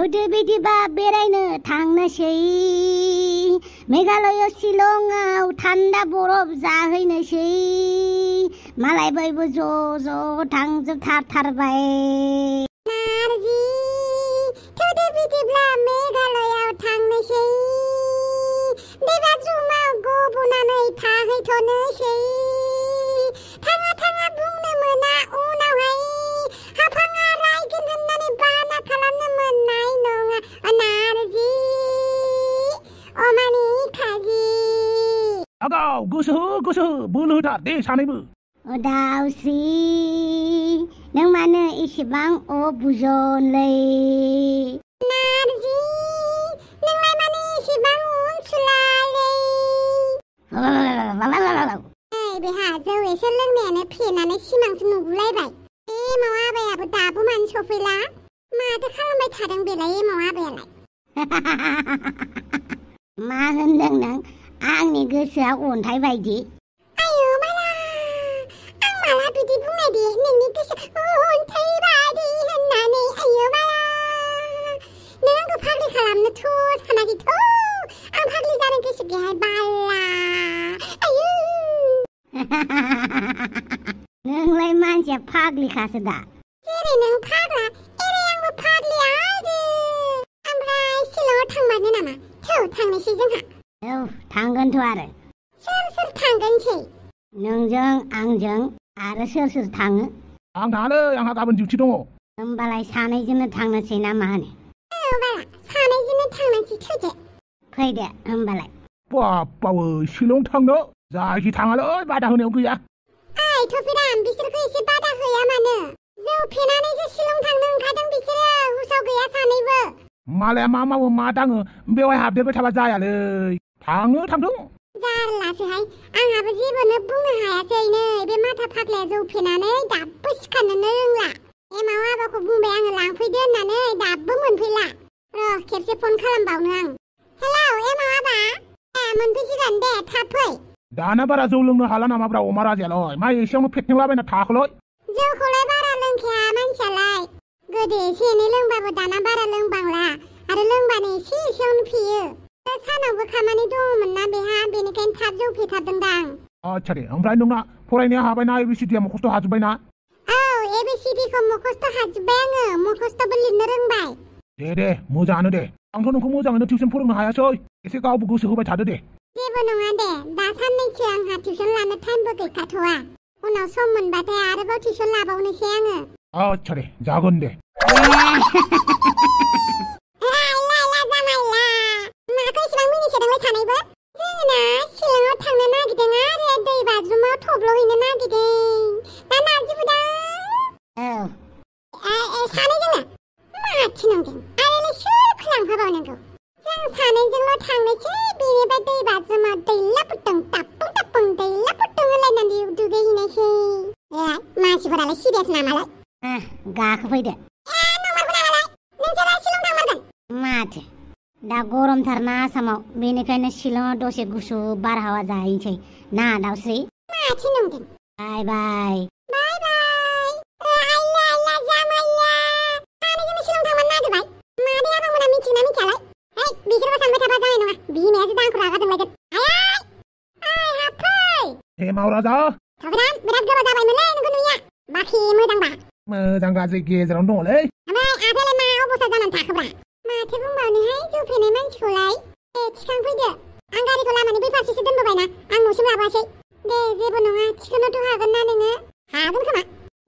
थौदो बिदिबा बेरायनो थांनोसै मेघालय शिलंआव थान्दा बरफ जाहैनोसै मालाय बयबो ज' थांजोबथारबाय नारजि थौदो बिदिब्ला मेघालयाव थांनोसै दैबाज्रुमाव गब'नानै थाहैथ'नोसै थाङा बुंनो मोना उनावहाय हाफाङा रायगोन होननानै बाना खालामनो मोननाय नङा नारजि अमानि खाजि आगाव गोसो बोलो होथार दे सानैबो दाउस्रि नों मानो एसेबां बुजनलै नारजि नोंलाय मानो एसेबां उनसुलालै बेहा जौ एसे लोंनायानो फेनानै सिमांसो नुगुलायबाय एमाव आबायाबो दाबो मानो सफैला माथो खालामबाय थादों बेलाय एमाव आबायालाय मा होनदों नों आंनि गोसोआ अन्थाइ बायदि आयौ माला आं माला बिदि बुंनाय दे नोंनि गोसोआ अन्थाइ बायदि होननानै आयौ माला नों आंखौ फाग्लि खालामनोथ' सानाखैथ' आं फाग्लि जानो गोसो गैयाहाय बाला आयौ नोंलाय मानसिया फाग्लिखासो दा जेरै नों फाग्ला एरै आंबो फाग्लि आरो ओमफ्राय शिलंआव थांमारनो नामा थौ थांनोसै जोंहा औ थांगोनथ' आरो सोर थांगोनसै नोंजों आंजों आरो सोर थाङो आं थाङालै आंहा गाबोन डिउटि दङ होमबालाय सानैजोंनो थांनोसै ना मा होनो औ बाला सानैजोंनो थांनोसै थौदो फैदो होमबालाय बाप्पावो शिलं थांनो जायखि थाङालै बादा होनायाव गैया ओइ थफिराम बिसोरखौ एसे बादा होया मानो जौ फेनानैसो शिलं थांनो ओंखारदों बिसोरो हुसाव गैया सानैबो मालाया मा मावो मा दाङो बेवहाय हाबदेरबाय थाबा जायालै थांथों जारलासोहाय आंहाबो जेबोनो बुंनो हायासै नै बे माथा फाग्लाया जौ फेनानै दाबो सिखारनोनो रोंला एमाव आबाखौ बुंबाय आङो लांफैदो होननानै दाबो मोनफैला र' खेबसे फन खालामबावनो आं हेलौ एमाव आबा मोनफैसिगोन दे थाब फै दाना बारा जौ लोंनो हाला नामाब्रा अमा राजायालाय मा एसेयावनो फेथेंलाबायना थाखोलै जौखौलाय बारा लोंखाया मानसियालाय गोदो एसे एनै लोंबाबो दाना बारा लोंबांला आरो लोंबानो एसेयावनो फेयो सानावबो खामानि दङमोन ना बेहा बेनिखायनो थाब जौ फेथारदोंदां आच्छा दे ओमफ्राय नोंना फरायनाया हाबायना एबिसिडिया मखस्थ' हाजोब्बायना औ एबिसिडिखौ मखस्थ' हाजोब्बाय आङो मखस्थ'बो लिरनो रोंबाय दे मोजाङानो दे आंथ' नोंखौ मोजाङैनो टिउसन फोरोंनो हायासै एसे गावबो गोसो होबाय थादो दे जेबो नङा दे दा साननैसो आंहा टिउसन लानो टाइमबो गैखाथ'वा उनाव सम मोनबाथाय आरोबाव टिउसन लाबावनोसै आङो आच्छा दे जागोन दे माखौ इसेबां मिनिसोदोंलाय सानैबो जोंना शिलंआव थांनो नागिरदों आरो दै बाज्रुमाव थब्ल'हैनो नागिरदों दा नारजि बुदां सानैजोंनो माथो नंदों आरोलाय सोरखौ लांफाबावनांगौ जों सानैजोंल' थांनोसै बेनिफ्राय दै बाज्रुमाव दैलापुथुं तापुं दैलापुथुं होनलायनानै दुगैहैनोसै मानसिफोरालाय सिरियास नामालाय गाखोफैदो नंमारगौ नामालाय नोंसोरो शिलं थांमारगोन माथो दा गरमथारना आसामाव बेनिखायनो शिलंआव दसे गुसु बारहावा जाहैनोसै ना दाउस्रि माथो नंदों बाय बाय सानैजोंनो शिलं थांमारनो नागिरबाय मादै आबौमोना मिथिगोना मिथियालाय बिसोरबो सानबाय थाबा जानाय नङा बिमायासो दांखौ रागा जोंलायगोन हाबफै एमाव राजा थफिराम बिराद गोबाव जाबायमोनलै नोंखौ नुयिया बाखि मोजां गाज्रि गेजेरावनो दङलै ओमफ्राय आफायालाय मा अबस्था जानानै थाखोब्रा माथो बुंबावनोहाय जौ फेनाय मानसिखौलाय दे थिखांफैदो आं गारिखौ लामानि बै फारसेसो दोनबोबायना आं न'सिम लाबोआसै दे जेबो नङा थिखोनोथ' हागोन ना नोङो हागोन खोमा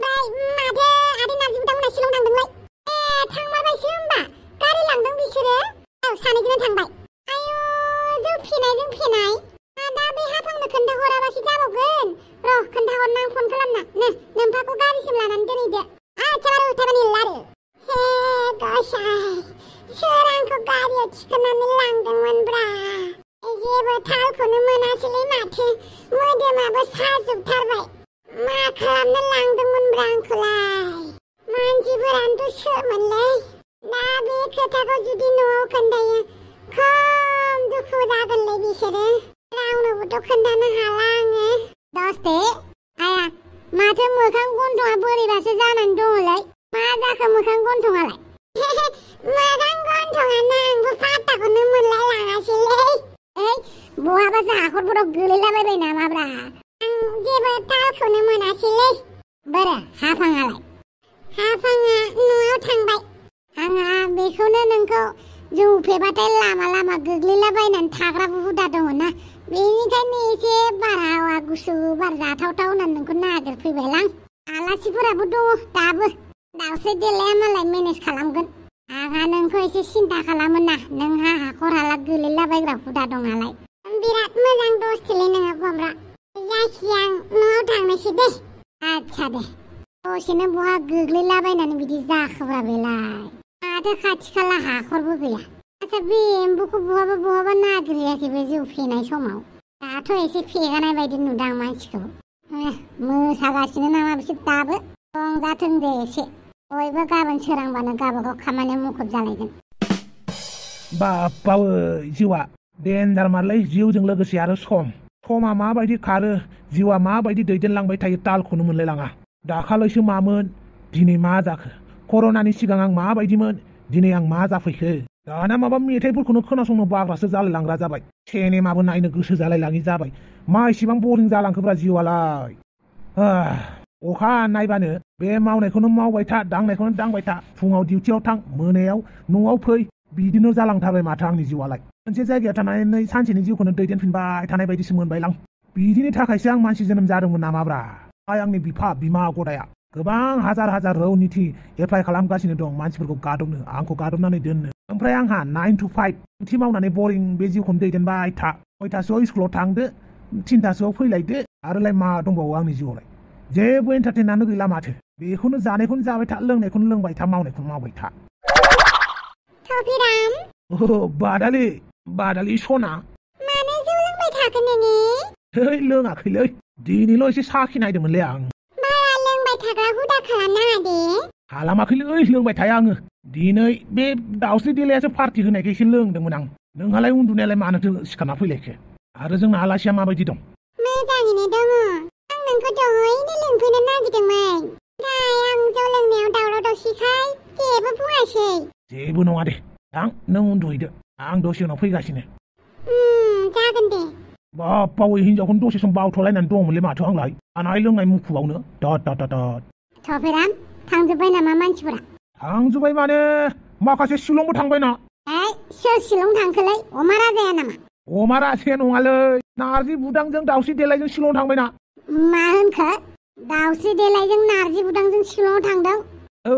ओमफ्राय माथो आदै नारजि बुदांमोना शिलं थांदोंलै थांमारबायसो होमबा गारि लांदों बिसोरो औ सानैजोंनो थांबाय आयौ जौ फेनायजों फेनाय दा बे हाफांनो खोन्थाहराबासो जाबावगोन र' खोन्थाहरना आं फन खालामना नोम्फाखौ गारिसिम लानानै दोनहैदो आच्छा बारु थाबानि लारु हे गसाय सोर आंखौ गारियाव थिखोनानै लांदोंमोनब्रा जेबो थालखौनो मोनासैलै माथो मोदोमाबो साजोबथारबाय मा खालामनो लांदोंमोनब्रा आंखौलाय मानसिफोरानोथ' सोरमोनलै दा बे खोथाखौ जुदि न'आव खोन्थायो खम दुखु जागोनलै बिसोरो रावनोबोथ' खोन्थानो हाला आङो दस्ते आया माथो मोखां गन्थङा बोरैबासो जानानै दङलै मा जाखो मोखां गन्थङालाय मोखां दोनथ'आना आंबो पात्ताखौनो मोनलायलाङासैलै। ओइ बहाबासो हाखरफोराव गोलैलाबायबाय नामाब्रा? आं जेबो तालखौनो मोनासैलै। बोरो हाफाङालाय? हाफाङा न'आव थांबाय। आंहा बेखौनो नोंखौ जौ फेबाथाय लामा लामा गोग्लैलाबायनानै थाग्रा हुदा दङना, बेनिखायनो एसे बारहावा गुसु बार जाथावथाव होननानै नोंखौ नागिरफैबायलां। आलासिफोराबो दङ दाबो। दाउस्रि देलाया मालाय मेनेज खालामगोन। आंहा नोंखौ एसे सिन्था खालामोना, नोंहा हाखर हाला गोलैलाबायग्रा हुदा दं नालाय। बिराद मोजां दसथिलै नोङो बब्रा। जायखिया आं न'आव थांनोसै दे। आच्छा दे। दसेनो बहा गोग्लैलाबायनानै बिदि जाखोब्रा बेलाय? माथो खाथि खाला हाखरबो गैया। आच्छा बे एम्बुखौ बहाबा नागिरहैयाखै बे जौ फेनाय समाव? दाथ' एसे फेगानाय बायदि नुदां मानसिखौ। मोसागासिनो नामा बिसोर दाबो? रंजाथों दे एसे। बयबो गाबोन सोरांबानो गावबागाव खामानियाव मुखुब जालायगोन। बाप्पावै जिउआ देन्जार मारलै, जिउजों लोगोसे आरो समा माबायदि खारो, जिउआ माबायदि दैदेनलांबाय थायो तालखौनो मोनलायलाङा। दाखालैसो मामोन, दिनै मा जाखो? कर'नानि सिगां आं माबायदिमोन, दिनै आं मा जाफैखो? दाना माबा मेथाइफोरखौनो खोनासंनो बाग्रासो जालायलांग्रा जाबाय। सिनेमाबो नायनो गोसो जालायलाङि जाबाय। मा इसेबां बरिं जालांखोब्रा जिउआलाय? अखा नायबानो बे मावनायखौनो मावबाय था, दांनायखौनो दांबाय था, फुङाव डिउटियाव थां, मोनायाव न'आव फै, बिदिनो जालांथारबाय माथो आंनि जिउआलाय। मोनसे जायगायाव थानानै सानसेनि जिउखौनो दैदेनफिनबाय थानाय बायदिसो मोनबायलां। बिदिनि थाखायसो आं मानसि जोनोम जादोंमोन नामाब्रा? आंनि बिफा बिमा गदाया गोबां हाजार रौ निथि एप्लाइ खालामगासिनो दं मानसिफोरखौ गादबनो, आंखौ गादबनानै दोननो। ओमफ्राय आंहा 9 to 5 डिउटि मावनानै बरिं बे जिउखौनो दैदेनबाय था। 9टासोआव स्कुलाव थांदो, 3टासोआव फैलायदो, आरोलाय मा दंबावो आंनि जिउआवलाय? जेबो एन्टारटेनानो गैला माथो। बेखौनो जानायखौनो जाबाय था, लोंनायखौनो लोंबाय था, मावनायखौनो मावबाय था। बादालि सना। मानो जौ लोंबाय थाखो नोङो? लोङाखैलै, दिनैल' एसे साखिनायदोंमोनलै आं। बारा लोंबाय थाग्रा हुदा खालामनाङा दे। खालामाखैलै, लोंबाय थाया आङो। दिनै बे दाउस्रि देलायासो पार्टि होनायखाय एसे लोंदोंमोन आं। नोंहालाय उन्दुनायालाय मानोथो सिखारना फैलायखो? आरो जोंना आलासिया माबायदि दं? मोजाङैनो दङ। आं नोंखौ दहायनो लिंफैनो नागिरदोंमोन। आं जौ लोंनायाव दावराव दावसिखाय जेबो बुङासै। जेबो नङा दे, थां नों उन्दुहैदो, आं दसे उनाव फैगासिनो। जागोन दे। बाप्पावै हिनजावखौनो दसे सम बावथ'लायनानै दंमोनलै माथो आंलाय, जानाय लोंनाय मुखुबावनो। थफेराम, थांजोब्बाय नामा मानसिफोरा? थांजोब्बाय माने माखासे शिलंबो थांबायना। सोर शिलं थांखोलै? अमा राजाया नामा? अमा राजाया नङालै, नारजि बुदांजों दाउस्रि देलायजों शिलं थांबायना। मा होनखो? दाउस्रि देलायजों नारजि बुदांजों शिलंआव थांदों? औ,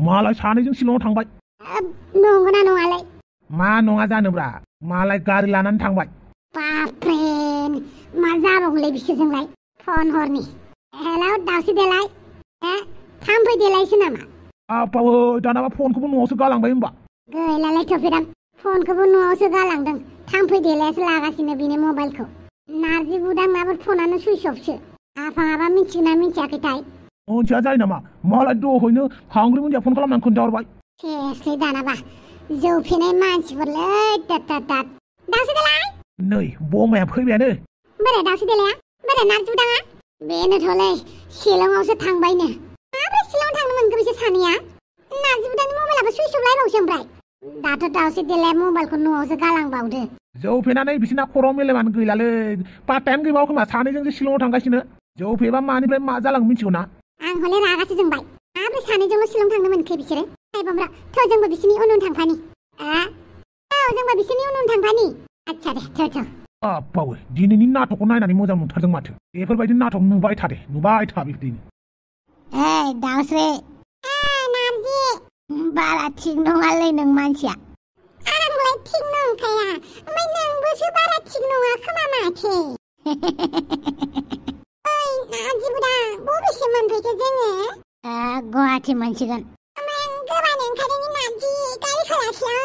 मालाय सानैजों शिलंआव थांबाय। नंगौना नङालै? मा नङा जानोब्रा, मालाय गारि लानानै थांबाय। बाप्रे, मा जाबावगौलै बिसोरजोंलाय? फन हरनि। हेलौ दाउस्रि देलाय, थाम्फै देलायसो नामा? बाप्पावै, दानाबा फनखौबो न'आवसो गालांबाय होमबा? गैलालै थफेराम, फनखौबो न'आवसो गालांदों। थाम्फै देलायासो लागासिनो बिनि मबाइलखौ। नारजि बुदां माबोर फनानो सुइस अफसो। आफाङाबा मिथिगोना मिथियाखैथाय? मोनथिया जायो नामा? मालाय दहैनो हांग्रि मोनदिया फन खालामनानै खोन्थाहरबाय। सेसलै दानाबा, जौ फेनाय मानसिफोरलै दाद। दाउस्रि देलाय! नै बमाया फैबायानो। बोरै दाउस्रि देलाया? बोरै नारजि बुदाङा? बेनोथ'लै, शिलंआवसो थांबायनो। माब्रै शिलं थांनो मोनखो बिसोर सानैया? नारजि बुदांनि मबाइलाबो सुइस अफ लायबावसो ओमफ्राय। दाथ' दाउस्रि देलाया मबाइलखौ न'आवसो गालांबावदो। जौ फेनानै बिसिना खर' मेलेमानो गैलालै, पात्तायानो गैबावा खोमा, सानैजोंसो शिलंआव थांगासिनो। जौ फेबा मानिफ्राय मा जालाङो मिथिगौ ना? आं हले रागासो जोंबाय। माब्रै सानैजोंल' शिलं थांनो मोनखो बिसोरो? बमब्रा, जोंबो बिसोरनि उन थांफानि। जोंबो बिसोरनि उन थांफानि। आच्छा दे, बाप्पावै, दिनैनि नाटकखौ नायनानै मोजां मोनथारदों माथो। बेफोरबायदि नाटक नुबाय था दे, नुबाय था बिदिनो। दाउस्रि। नारजि। बारा थिग नङालै नों मानसिया। आंलाय थिग नंखाया, ओमफ्राय नोंबोसो बारा थिग नङा खोमा माथो। ओइ नारजि बुदां, बबेसिम मोनफैखो जोङो? गुवाहाटि मोनसिगोन। ओमफ्राय आं गोबानो ओंखारनायनि नारजि गारिखौ लाखियाय।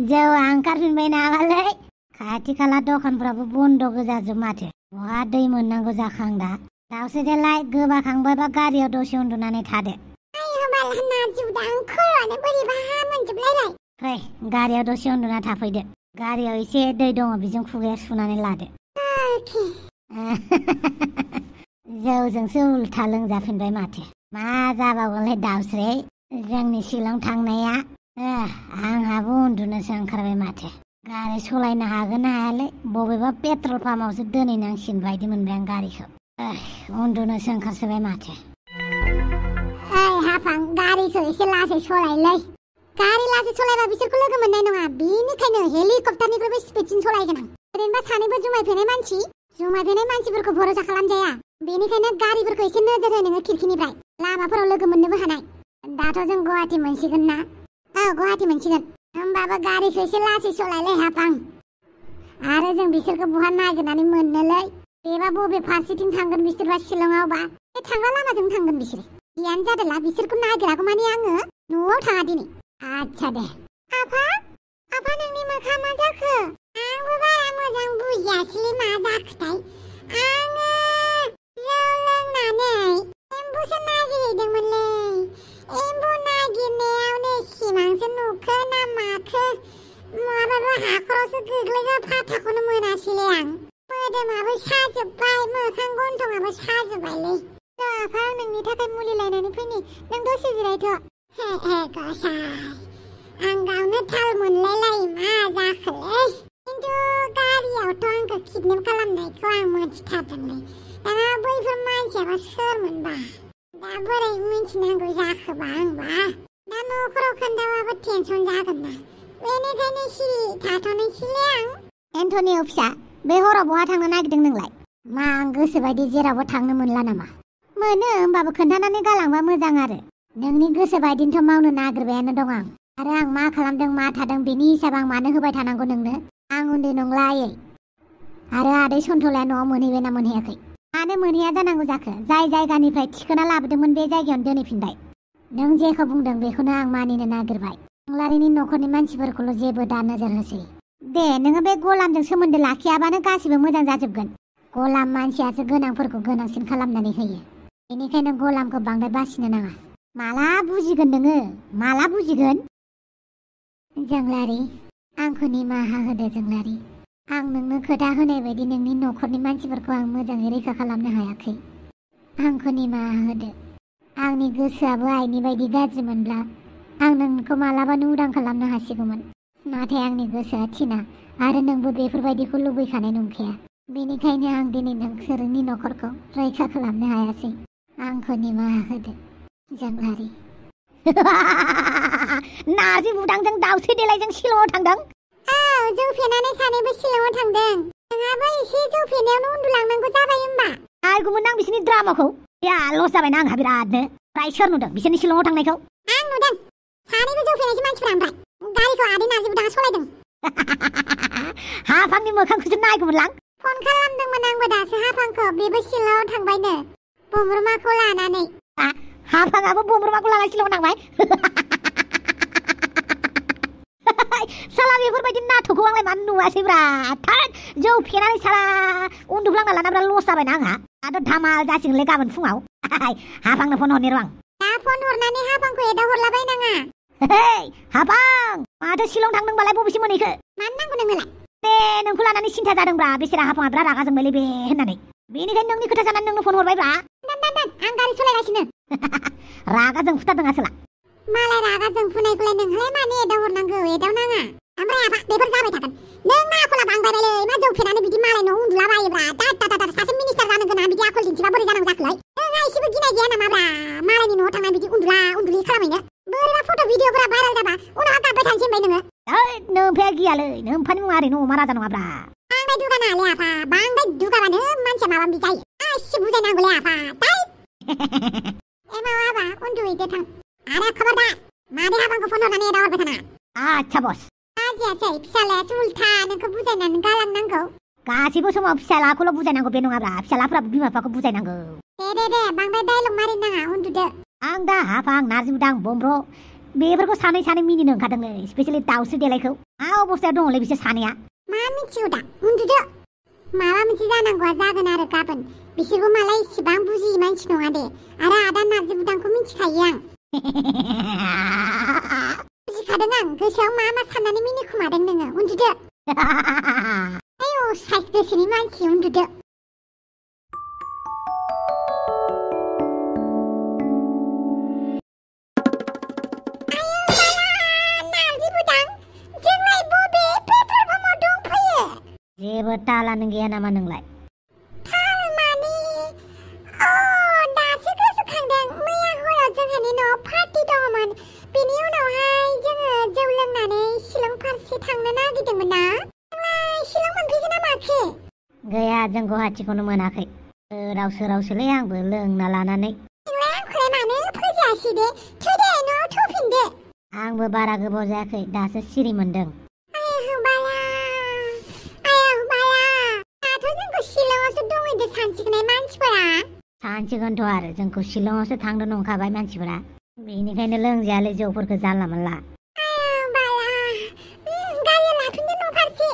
जौआ ओंखारफिनबाय नामालै? खाथि खाला दखानफ्राबो बन्द गोजाजोब माथो। बहा दै मोननांगौ जाखां दा? दाउस्रि देलाय, गोबाखांबायबा गारियाव दसे उन्दुनानै थादो। नारजि बुदां, खर'आनो बोरैबा मोनजोबलायबाय। फै, गारियाव दसे उन्दुना थाफैदो। गारियाव एसे दै दङ, बेजों खुगाया सुनानै लादो। जौजोंसो उल्था लोंजाफिनबाय माथो। मा जाबावगोनलै दाउस्रि जोंनि शिलं थांनाया आंहाबो उन्दुनोसो ओंखारबाय माथो गारि सलायनो हागोन ना हायालै बबेबा पेट्रल पाम्पआवसो दोनहैनांसिगोन बायदि मोनबाय आं गारिखौ उन्दुनोसो ओंखारसोबाय माथो हाफां गारिखौ एसे लासै सलायलै गारि लासै सलायबा बिसोरखौ लोगो मोननाय नङा बेनिखायनो हेलिकप्टारनिख्रुइबो स्पिडसिन सलायगोन आं ओरैनोबा सानैबो जुमायफेनाय मानसिफोरखौ भरोसा खालामजाया बेनिखायनो गारिफोरखौ एसे नोजोर हो नोङो खिरखिनिफ्राय लामाफोराव लोगो मोननोबो हानाय दाथ' जों गुवाहाटि मोनसिगोन ना गुवाहाटि मोनसिगोन होमबाबो गारिखौ एसे लासै सलायलै हाफां आरो जों बिसोरखौ बहा नागिरनानै मोननोलै बेबा बबे फारसेथिं थांगोन बिसोरबा शिलंआवबा बे थांग्रा लामाजों थांगोन बिसोरो गियान जादोंला बिसोरखौ नागिरागौ माने आङो न'आव थाङा दिनै आच्छा दे आफा नोंनि मोखाङा मा जाखो आंबो बारा मोजां बुजियासैलै मा जाखोथाय आङो जौ लोंनानै एम्बुसो नागिरहैदोंमोनलै एम्बु नागिरनायावनो सिमांसो नुखो ना माखो माबाबा हाखरावसो गोग्लैगो फाथाखौनो मोनासैलै आं मोदोमाबो साजोब्बाय मोखां गन्थङाबो साजोब्बायलै आफा आं नोंनि थाखाय मुलि लायनानै फैनि नों दसे जिरायथ' गसाय आं गावनो थाल मोनलायलायै मा जाखोलै खिन्थु गारियावथ' आंखौ किडनेप खालामनायखौ आं मोनथिथारदोंलै दाना बैफोर मानसियाबा सोरमोनबा दा बोरै मिन्थिनांगौ जाखोबा आंबा दा न'खराव खोन्थाबाबो टेनसन जागोन ना बेनिखायनो सिरि थाथ'नोसैलै आं एन्टनिअ फिसा बे हराव बहा थांनो नागिरदों नोंलाय मा आं गोसोबायदि जेरावबो थांनो मोनला नामा मोनो होमबाबो खोन्थानानै गालांबा मोजां आरो नोंनि गोसो बायदिनोथ' मावनो नागिरबायानो दं आरो आं मा खालामदों मा थादों बेनि हिसाब आं मानो होबाय थानांगौ नोंनो आं उन्दै नंला आयै आरो आदै सन्थलाया न'आव मोनहैबायना मोनहैयाखै मानो मोनहैया जानांगौ जाखो जाय जायगानिफ्राय थिखोना लाबोदोंमोन बे जायगायावनो दोनहैफिनबाय नों जेखौ बुंदों बेखौनो आं मानिनो नागिरबाय लारिनि न'खरनि मानसिफोरखौल' जेबो दा नोजोर होसै दे नोङो बे गलामजों सोमोन्दो लाखियाबानो गासिबो मोजां जाजोबगोन गलाम मानसियासो गोनांफोरखौ गोनांसिन खालामनानै होयो बेनिखायनो गलामखौ बांद्राय बासिनो नाङा माला बुजिगोन नोङो माला बुजिगोन जोंलारि आंखौ निमाहा होदो जोंलारि आं नोंनो खोथा होनाय बायदि नोंनि न'खरनि मानसिफोरखौ आं मोजाङै रैखा खालामनो हायाखै आंखौ निमाहा होदो आंनि गोसोआबो आइनि बायदि गाज्रिमोनब्ला आं नोंखौ मालाबानो उदां खालामनो हासिगौमोन नाथाय आंनि गोसोआ थिना आरो नोंबो बेफोरबायदिखौ लुबैखानाय नंखाया बेनिखायनो आं दिनै नोंसोरनि न'खरखौ रैखा खालामनो हायासै आंखौ निमाहा होदो जोंलारि नारजि बुदांजों दाउस्रि देलायजों शिलंआव थांदों जौ फेनानै सानैबो शिलंआव थांदों नोंहाबो एसे जौ फेनायावनो उन्दुलांनांगौ जाबाय होमबा आइगौमोन आं बिसोरनि द्रामाखौ लस जाबायना आंहा बिरादनो फ्राय सोर नुदों बिसोरनि शिलंआव थांनायखौ आं नुदों सानैबो जौ फेनायसो मानसिफोरा ओमफ्राय गारिखौ आदै नारजि बुदाङा सलायदों हाफांनि मोखांखौसो नायगौमोनलां फन खालामदोंमोन आंबो दासो हाफांखौ बेबो शिलंआव थांबायनो बमरुमाखौ लानानै हाफांआबो बमरुमाखौ लानानै शिलंआव थांबाय साला बेफोरबायदि नाथ'खौ आंलाय मानो नुवासैब्रा जौ फेनानै साला उन्दुफ्लांना लानाब्रा लस जाबायना आंहा दाथ' धामाल जासिगोनलै गाबोन फुङाव हाफांनो फन हरनि र' आं दा फन हरनानै हाफांखौ एदावहरलाबायनाङा हाफां माथो शिलं थांदोंबालाय बबेसिम मोनहैखो मानो नांगौ नोंनोलाय दे नोंखौ लानानै सिन्था जादोंब्रा बेसेरा हाफांआ बिराद रागा जोंबायलै बे होननानै बेनिखायनो नोंनि खोथा जानानै नोंनो फन हरबायब्रा दान आं गारि सलायगासिनो रागा जोंफुथारदों आसोला मालाय रागा जोंफुनायखौलाय नोंहालाय मानो एदावहरनांगौ एदावनाङा ओमफ्राय आफा बेफोर जाबाय थागोन नों मा आखला बांबायलै मा जौ फेनानै बिदि मालाय न'आव उन्दुलाबायोब्रा दाद सासे मिनिस्टार जानो गोनां बिदि आखल दिन्थिबा बोरै जानांगौ जाखोलाय नोंहा एसेबो गिनाय गैया नामाब्रा मालायनि न'आव थांनानै बिदि उन्दुलि खालामहैनो बोरैबा फट' भिडिअफोरा भाइरेल जाबा उनाव गाबबाय थानोसै होनबाय नोङो नोंफाया गियालै नोंफानि मुङा ओरैनो अमा राजा नङाब्रा बांद्राय दुगानाङालै आफा बांद्राय दुगाबानो मानसिया माबा माबि जायो एसे बुजायनांगौलै आफा माबा उन्दुहैदो थां आरो खबरदार मादै हाफांखौ फन हरनानै एदावहरबाय थानाङा आच्छा बस लाजियासै फिसालायासो उल्था नोंखौ बुजायनानै गालांनांगौ गासिबो समाव फिसालाखौल' बुजायनांगौ बे नङाब्रा फिसालाफ्राबो बिमा बिफाखौ बुजायनांगौ दे बांद्राय डायलग मारिनाङा उन्दुदो आं दा हाफां नारजि बुदां बमब्र बेफोरखौ सानै मिनिनो ओंखारदोंलै स्पेसियेलि दाउस्रि देलायखौ मा अबस्थायाव दङलै बिसोर सानैया मा मिथिगौ दा उन्दुदो माबा मोनसे जानांगौआ जागोन आरो गाबोन बिसोरबो मालाय इसेबां बुजियै मानसि नङा दे आरो आदा नारजि बुदांखौ मिथिखायो आं बुजिखादों आं गोसोआव मा साननानै मिनिखुमादों नोङो उन्दुदो आयौ साइस गोसोनि मानसि उन्दुदो जेबो तालानो गैया नामा नोंलाय? थाल माने दासो गोसोखांदों मैया हराव जोंहानि न'आव पार्टि दङमोन। बेनि उनावहाय जोङो जौ लोंनानै शिलं फारसे थांनो नागिरदोंमोन ना। नोंलाय शिलं मोनफैखो ना माखो? गैया जों गुवाहाटिखौनो मोनाखै। सोरावसोलै आंबो लोंना लानानै। नोंलाय आंखौलाय मानो फैजायासै दे? थौदे न'आव थौफिनदो। आंबो बारा गोबाव जायाखै दासो सिरि मोनदों। आया बाला दाथ' जोंखौ शिलंआवसो दंहैदो सानसिगोनहाय मानसिफोरा। सानसिगोनथ' आरो जोंखौ शिलंआवसो थांनो नंखाबाय मानसिफोरा। बेनिखायनो लोंजायालै जौफोरखौ जानला मोनला। गारिया लाफिनदो न' फारसे।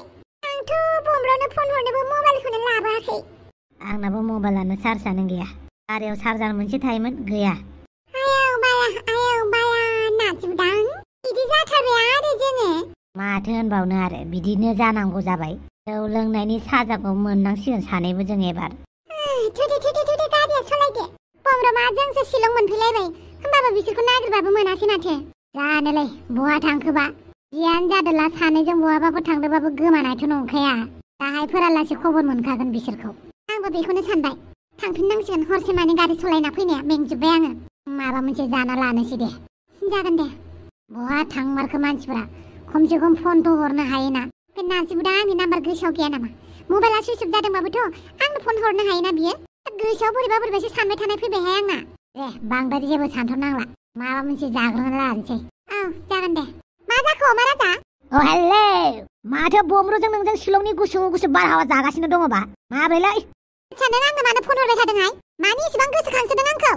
आंथ' बमब्रावनो फन हरनोबो मबाइलखौनो लाबोआखै। आंनाबो मबाइलानो चार्जआनो गैया। गारियाव चार्जार मोनसे थायोमोन गैया। आयौ बाला नाजुदां बिदि जाथारबाय आरो जोङो। माथो होनबावनो आरो बिदिनो जानांगौ जाबाय। जौ लोंनायनि साजाखौ मोननांसिगोन सानैबो जों एबार। थौदे गारिया सालायदो। बमब्रामा जोंसो शिलं मोनफैलायबाय। होमबाबो बिसोरखौ नागिरबाबो मोनासै माथो। जानोलै बहा थांखोबा। जियानो जादोला सानैजों बहाबाफोर थांदोंबाबो गोमानायथ' नंखाया। दाहाय फोरालासे खबर मोनखागोन बिसोरखौ। आंबो बेखौनो सानबाय। थांफिननांसिगोन हरसे मानि गारि सालायना फैनाया मेंजोब्बाय आङो। माबा मोनसे जाना लानोसै दे। जागोन दे। बहा थांमारखो मानसिफोरा? खमसे खम फनथ' हरनो हायोना। बे नाजिबुदा आंनि नाम्बार गोसोआव गैया नामा? मबाइला सुइच अफ जादोंबाबोथ' आंनो फन हरनो हायोना बियो। गोसोआव बोरैबासो सानबाय थानाय फैबायहाय आंना। दे बांद्राय जेबो सानथ'नांला। माबा मोनसे जाग्रोना लानोसै। औ जागोन दे। मा जाखो अमा राजा? हेलौ माथो बमब्रुजों नोंजों शिलंनि गुसु बारहावा जागासिनो दङबा? माब्रैलै? नों आंनो मानो फन हरबाय थादोंहाय? मानि एसेबां गोसोखांसोदों आंखौ?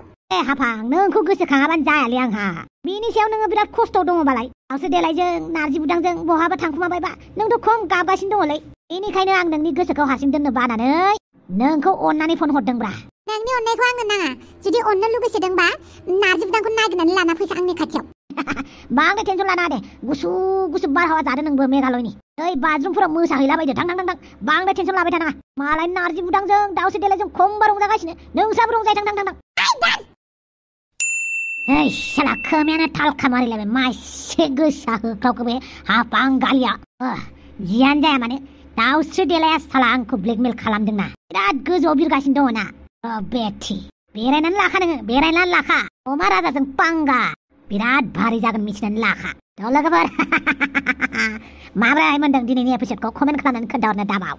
हाफां नोंखौ गोसोखाङाबानो जायालै आंहा। बिनि सायाव नोङो बिराद खस्थ' दङबालाय। दावसो देलायजों नारजि बुदांजों बहाबा थांखुमाबायबा नोंथ' खम गाबगासिनो दङलै। बेनिखायनो आं नोंनि गोसोखौ हारसिं दोननो बानानै नोंखौ अननानै फन हरदोंब्रा। नोंनि अननायखौ आंनो नाङा। जुदि अननो लुगैसोदोंबा नारजि बुदांखौ नागिरनानै लाना फैखा आंनि खाथियाव। बांद्राय टेनसन लानाङा दे। गुसु बारहावा जादों नोंबो मेघालयनि। ओइ बाथरुमफोराव मोसाहैलाबायदो थां। बांद्राय टेनसन लाबाय थानाङा। मालाय नारजि बुदांजों दावसो देलायजों खमबा रंजागासिनो। नोंस्राबो रंजाय थां। ओइ साला खोमायानो थालखा मारिलायबाय। मासे गोसा होख्रावखो बे हाफां गालिया। जियानो जाया मानो दावस्रि देलाया साला आंखौ ब्लेकमेल खालामदोंना। बिराद गोजौआव बिरगासिनो दङ ना। बेथि बेरायनानै लाखा नोङो। बेरायनानै लाखा। अमा राजाजों पांगा बिराद भारी जागोन मिथिनानै लाखा। थ' लोगोफोर माब्रै मोनदों दिनैनि एपिसडखौ कमेन्ट खालामनानै खोन्थाहरनो दाबाव।